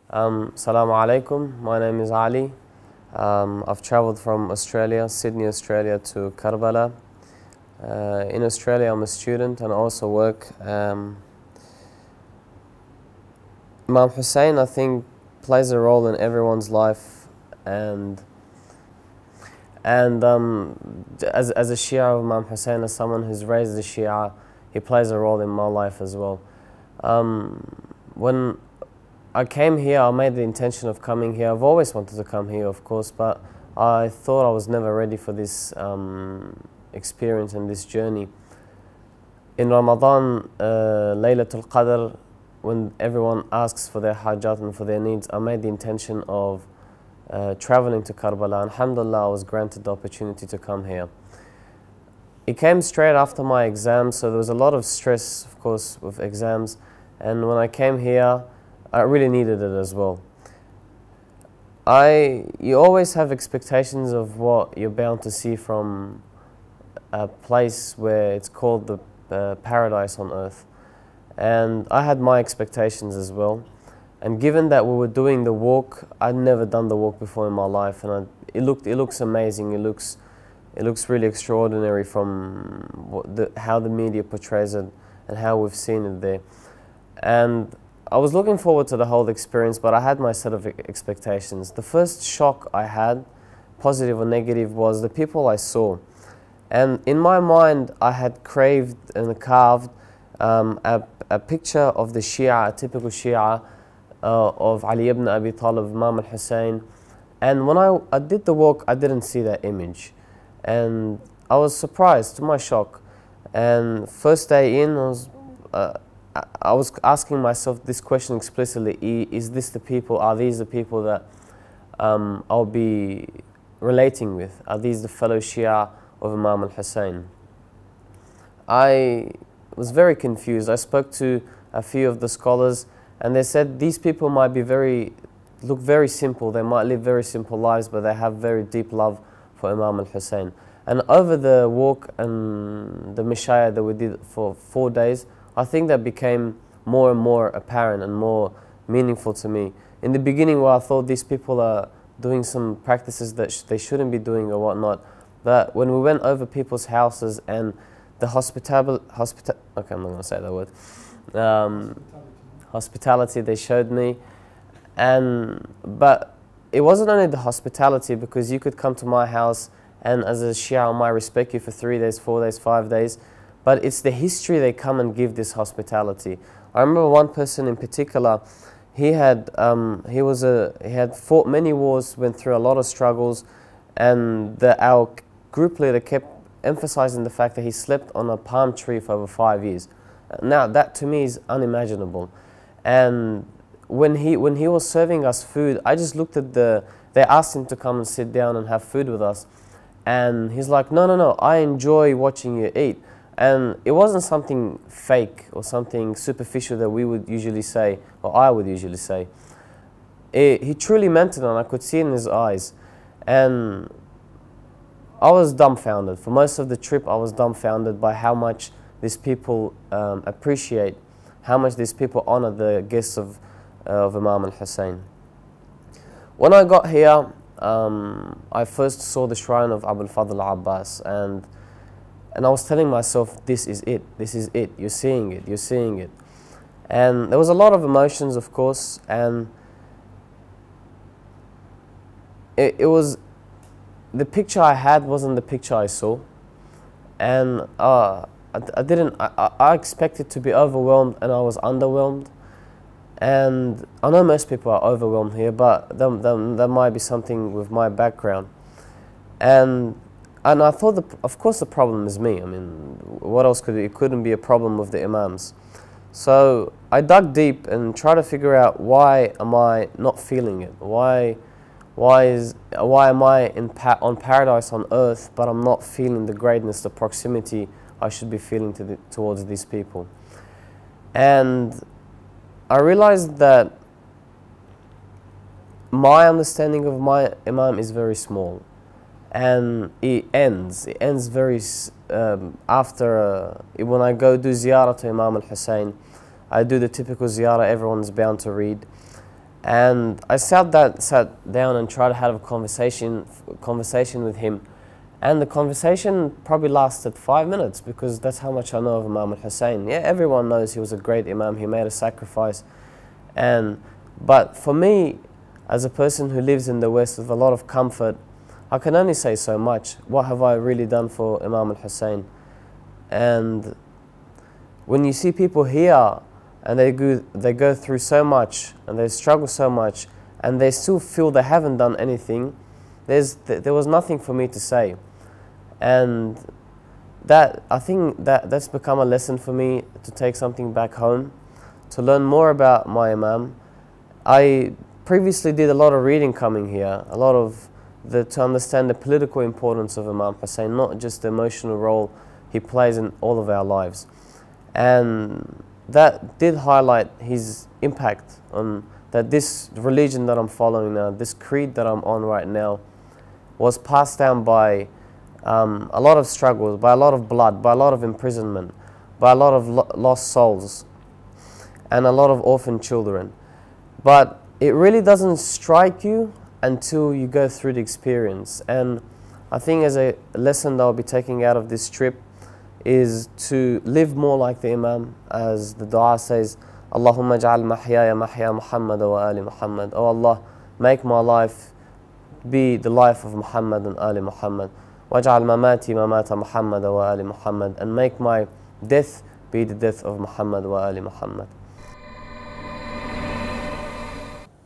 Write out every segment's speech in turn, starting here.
Assalamu alaikum. My name is Ali. I've traveled from Australia, Sydney, Australia to Karbala. In Australia, I'm a student and also work. Imam Hussein, I think, plays a role in everyone's life, and as a Shia of Imam Hussein, as someone who's raised a Shia, he plays a role in my life as well. When I came here, I made the intention of coming here. I've always wanted to come here, of course, but I thought I was never ready for this experience and this journey. In Ramadan, Laylatul Qadr, when everyone asks for their hajat and for their needs, I made the intention of traveling to Karbala. Alhamdulillah, I was granted the opportunity to come here. It came straight after my exams, so there was a lot of stress, of course, with exams. And when I came here, I really needed it as well. You always have expectations of what you're bound to see from a place where it's called the paradise on earth. And I had my expectations as well. And given that we were doing the walk, I'd never done the walk before in my life, and it looks amazing. It looks really extraordinary from how the media portrays it and how we've seen it there. And I was looking forward to the whole experience, but I had my set of expectations. The first shock I had, positive or negative, was the people I saw. And in my mind, I had craved and carved a picture of the Shia, a typical Shia, of Ali ibn Abi Talib, Imam al-Hussein. And when I did the walk, I didn't see that image. And I was surprised, to my shock. And first day in, I was asking myself this question explicitly: is this the people? Are these the people that I'll be relating with? Are these the fellow Shia of Imam al-Hussein? I was very confused. I spoke to a few of the scholars, and they said these people might be look very simple. They might live very simple lives, but they have very deep love for Imam al-Hussein. And over the walk and the mashaya that we did for 4 days, I think that became more and more apparent and more meaningful to me. In the beginning, where I thought these people are doing some practices that they shouldn't be doing or whatnot, but when we went over people's houses and the hospitality they showed me, but it wasn't only the hospitality, because you could come to my house and as a Shia I might respect you for 3 days, 4 days, 5 days, but it's the history they come and give this hospitality. I remember one person in particular. He had fought many wars, went through a lot of struggles, and our group leader kept emphasizing the fact that he slept on a palm tree for over 5 years. Now that to me is unimaginable. And when he was serving us food, I just looked at they asked him to come and sit down and have food with us, and he's like, no, I enjoy watching you eat. And it wasn't something fake or something superficial that we would usually say, or I would usually say. He truly meant it, and I could see it in his eyes. And I was dumbfounded. For most of the trip, I was dumbfounded by how much these people appreciate, how much these people honor the guests of Imam al-Hussein. When I got here, I first saw the shrine of Abul Fadl Abbas, and I was telling myself, this is it, you're seeing it. And there was a lot of emotions, of course, and it was, the picture I had wasn't the picture I saw. And I expected to be overwhelmed, and I was underwhelmed. And I know most people are overwhelmed here, but there might be something with my background. And I thought, of course, the problem is me. I mean, what else could it couldn't be a problem with the Imams. So I dug deep and tried to figure out, why am I not feeling it? Why am I on paradise on earth, but I'm not feeling the greatness, the proximity I should be feeling towards these people? And I realized that my understanding of my Imam is very small. And it ends very after when I go do ziyarah to Imam al-Hussein. I do the typical ziyarah everyone's bound to read, And I sat down and tried to have a conversation with him. And the conversation probably lasted 5 minutes, because that's how much I know of Imam al-Hussein. Yeah, everyone knows he was a great Imam, he made a sacrifice. But for me, as a person who lives in the West with a lot of comfort, I can only say so much. What have I really done for Imam al-Hussein? And when you see people here and they go through so much and they struggle so much and they still feel they haven't done anything, there was nothing for me to say. And I think that's become a lesson for me, to take something back home, to learn more about my Imam. I previously did a lot of reading coming here, to understand the political importance of Imam Hussein, not just the emotional role he plays in all of our lives. And that did highlight his impact on that this religion that I'm following now, this creed that I'm on right now, was passed down by a lot of struggles, by a lot of blood, by a lot of imprisonment, by a lot of lost souls, and a lot of orphan children. But it really doesn't strike you until you go through the experience. And I think as a lesson that I'll be taking out of this trip is to live more like the Imam, as the dua says, Allahumma ja'al mahyaya mahya Muhammad wa ali Muhammad. Oh Allah, make my life be the life of Muhammad and ali Muhammad. Waj'al mamati mamata Muhammad wa ali Muhammad. And make my death be the death of Muhammad wa ali Muhammad.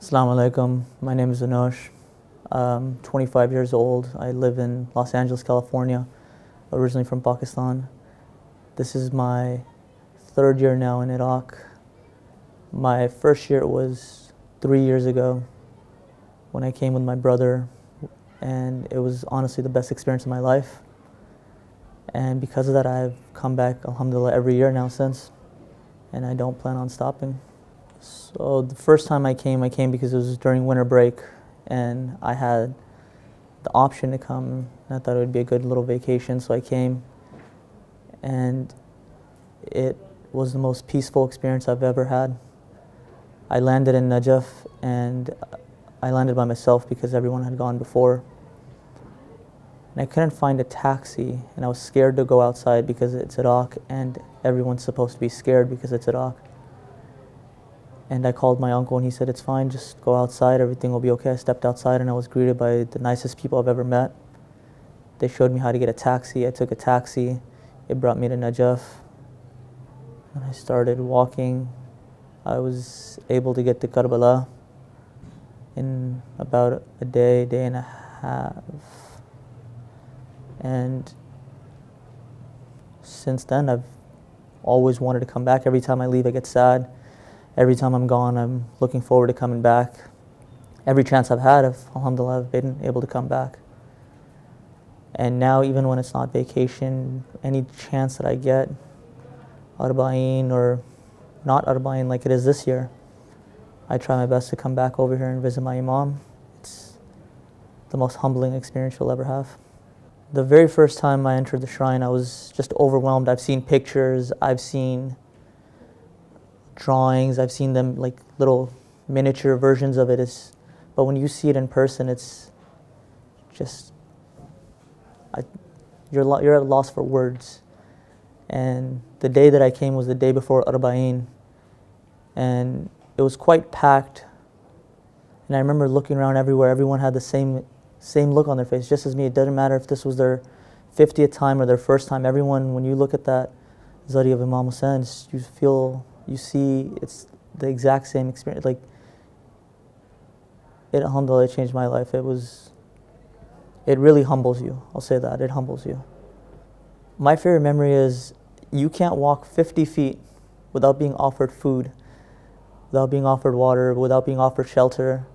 Assalamu alaikum. My name is Norsh. I'm 25 years old. I live in Los Angeles, California, originally from Pakistan. This is my 3rd year now in Iraq. My first year was 3 years ago when I came with my brother, and it was honestly the best experience of my life. And because of that, I've come back, alhamdulillah, every year now since, and I don't plan on stopping. So the first time I came because it was during winter break, and I had the option to come, and I thought it would be a good little vacation, so I came. And it was the most peaceful experience I've ever had. I landed in Najaf, and I landed by myself because everyone had gone before. And I couldn't find a taxi, and I was scared to go outside because it's Iraq, and everyone's supposed to be scared because it's Iraq. And I called my uncle, and he said, it's fine, just go outside, everything will be okay. I stepped outside, and I was greeted by the nicest people I've ever met. They showed me how to get a taxi. I took a taxi. It brought me to Najaf. And I started walking. I was able to get to Karbala in about a day and a half. And since then, I've always wanted to come back. Every time I leave, I get sad. Every time I'm gone, I'm looking forward to coming back. Every chance I've had, alhamdulillah, I've been able to come back. And now, even when it's not vacation, any chance that I get, Arba'een or not Arba'een like it is this year, I try my best to come back over here and visit my Imam. It's the most humbling experience you'll ever have. The very first time I entered the shrine, I was just overwhelmed. I've seen pictures, I've seen drawings, I've seen them like little miniature versions of it. But when you see it in person, it's just, you're at a loss for words. And the day that I came was the day before Arba'een, and it was quite packed. And I remember looking around everywhere, everyone had the same look on their face, just as me. It doesn't matter if this was their 50th time or their first time. Everyone, when you look at that Zari of Imam Hussein, you see it's the exact same experience. Like, it, alhamdulillah, changed my life. It really humbles you. I'll say that, it humbles you. My favorite memory is, you can't walk 50 feet without being offered food, without being offered water, without being offered shelter.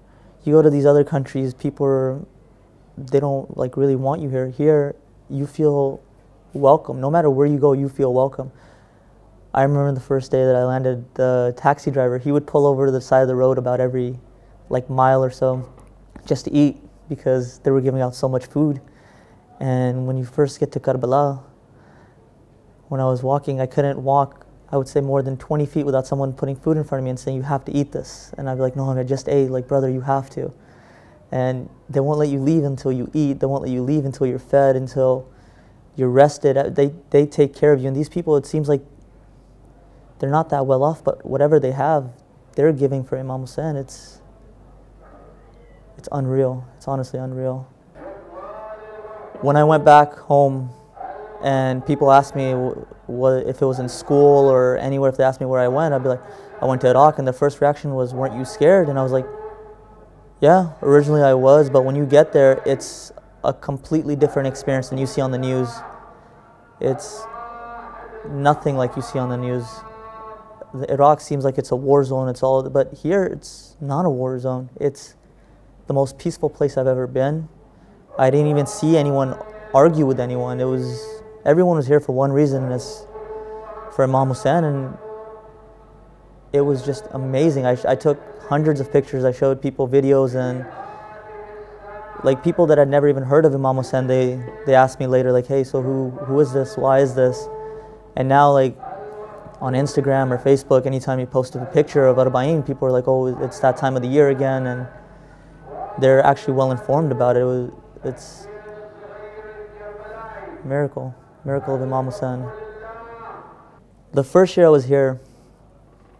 You go to these other countries, they don't like really want you here. Here, you feel welcome. No matter where you go, you feel welcome. I remember the first day that I landed, the taxi driver, he would pull over to the side of the road about every mile or so just to eat, because they were giving out so much food. And when you first get to Karbala, when I was walking, I couldn't walk I would say more than 20 feet without someone putting food in front of me and saying, you have to eat this. And I'd be like, no, I just ate. Like, brother, you have to. And they won't let you leave until you eat. They won't let you leave until you're fed, until you're rested. They take care of you. And these people, it seems like they're not that well off, but whatever they have, they're giving for Imam Hussein. It's unreal. It's honestly unreal. When I went back home and people asked me what, if it was in school or anywhere, if they asked me where I went, I'd be like, I went to Iraq, and the first reaction was, weren't you scared? And I was like, yeah, originally I was, but when you get there, it's a completely different experience than you see on the news. It's nothing like you see on the news. Iraq seems like it's a war zone, it's all, but here it's not a war zone. It's the most peaceful place I've ever been. I didn't even see anyone argue with anyone. Everyone was here for one reason, and it's for Imam Hussein, and it was just amazing. I took hundreds of pictures. I showed people videos, and like people that had never even heard of Imam Hussein, they asked me later, like, hey, so who is this? Why is this? And now, like, on Instagram or Facebook, anytime you post a picture of Arbaeen, people are like, oh, it's that time of the year again, and they're actually well informed about it. It's a miracle of Imam Hussein. The first year I was here,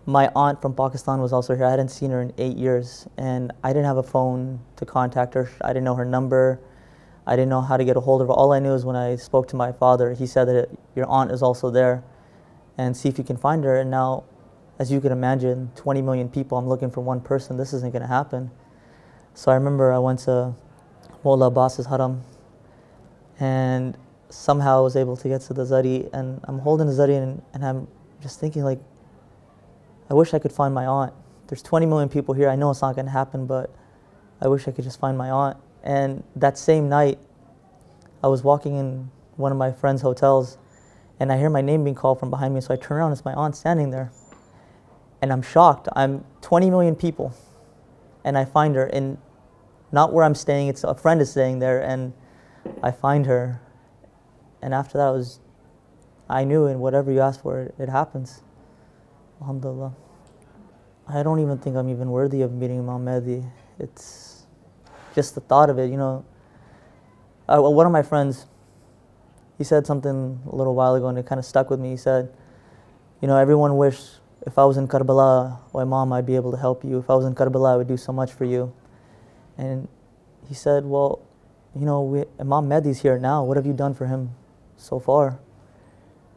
my aunt from Pakistan was also here. I hadn't seen her in 8 years, and I didn't have a phone to contact her. I didn't know her number. I didn't know how to get a hold of her. All I knew is when I spoke to my father, he said that your aunt is also there, and see if you can find her. And now, as you can imagine, 20 million people, I'm looking for one person. This isn't going to happen. So I remember I went to Mullah Abbas's haram, and somehow I was able to get to the zari, and I'm holding the zari, and I'm just thinking, like, I wish I could find my aunt. There's 20 million people here. I know it's not going to happen, but I wish I could just find my aunt. And that same night, I was walking in one of my friend's hotels, and I hear my name being called from behind me, so I turn around, it's my aunt standing there. And I'm shocked. I'm 20 million people, and I find her, and not where I'm staying, it's a friend is staying there, and I find her. And after that, I knew, and whatever you ask for, it happens. Alhamdulillah. I don't even think I'm even worthy of meeting Imam Mahdi. It's just the thought of it, you know. One of my friends, he said something a little while ago, and it kind of stuck with me. He said, you know, everyone wished if I was in Karbala, oh Imam, I'd be able to help you. If I was in Karbala, I would do so much for you. And he said, well, you know, Imam Mahdi's here now. What have you done for him so far?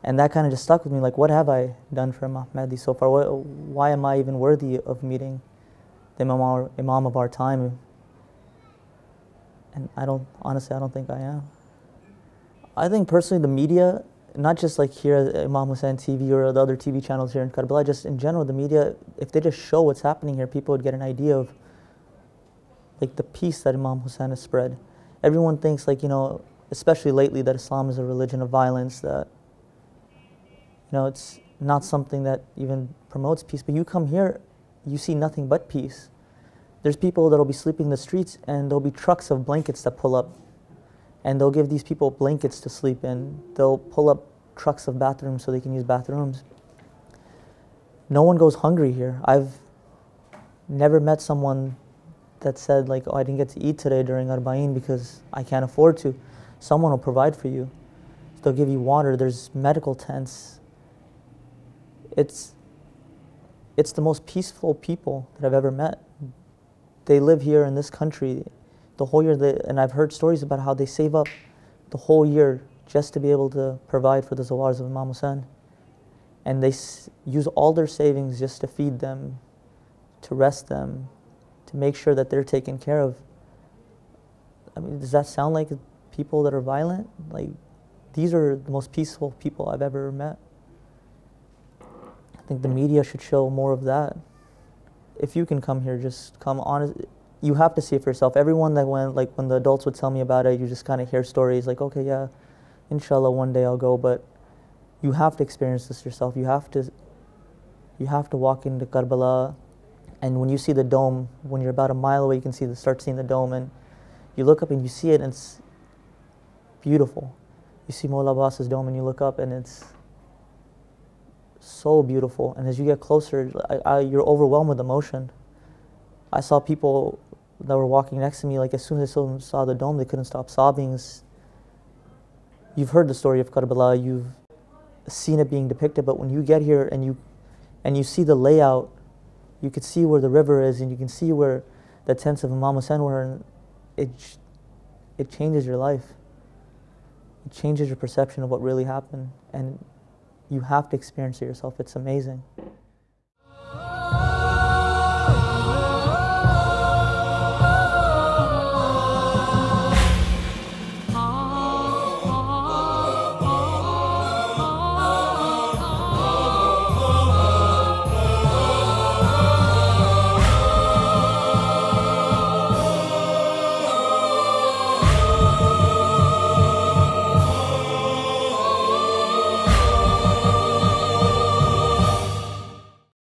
And that kind of just stuck with me, like, what have I done for Imam Mahdi so far? Why am I even worthy of meeting the Imam of our time? And honestly, I don't think I am. I think personally the media, not just like here at Imam Hussein TV or the other TV channels here in Karbala, just in general, the media, if they just show what's happening here, people would get an idea of like the peace that Imam Hussein has spread. Everyone thinks, like, you know, especially lately, that Islam is a religion of violence, that, you know, it's not something that even promotes peace. But you come here, you see nothing but peace. There's people that'll be sleeping in the streets, and there'll be trucks of blankets that pull up, and they'll give these people blankets to sleep in. They'll pull up trucks of bathrooms so they can use bathrooms. No one goes hungry here. I've never met someone that said, like, oh, I didn't get to eat today during Arbaeen because I can't afford to. Someone will provide for you. They'll give you water. There's medical tents. It's the most peaceful people that I've ever met. They live here in this country the whole year, and I've heard stories about how they save up the whole year just to be able to provide for the Zawars of Imam Hussein. And they use all their savings just to feed them, to rest them, to make sure that they're taken care of. I mean, does that sound like people that are violent? Like, these are the most peaceful people I've ever met. I think the media should show more of that. If you can come here, just come on. You have to see it for yourself. Everyone that went, like when the adults would tell me about it, you just kind of hear stories like, okay, yeah, inshallah, one day I'll go. But you have to experience this yourself. You have to walk into Karbala, and when you see the dome, when you're about a mile away, you can start seeing the dome, and you look up and you see it, and it's beautiful. You see Mullah Abbas's dome, and you look up, and it's so beautiful. And as you get closer, you're overwhelmed with emotion. I saw people that were walking next to me, like as soon as they saw the dome, they couldn't stop sobbing. You've heard the story of Karbala, you've seen it being depicted, but when you get here and you see the layout, you could see where the river is, and you can see where the tents of Imam Hussein were, and it changes your life. It changes your perception of what really happened, and you have to experience it yourself. It's amazing.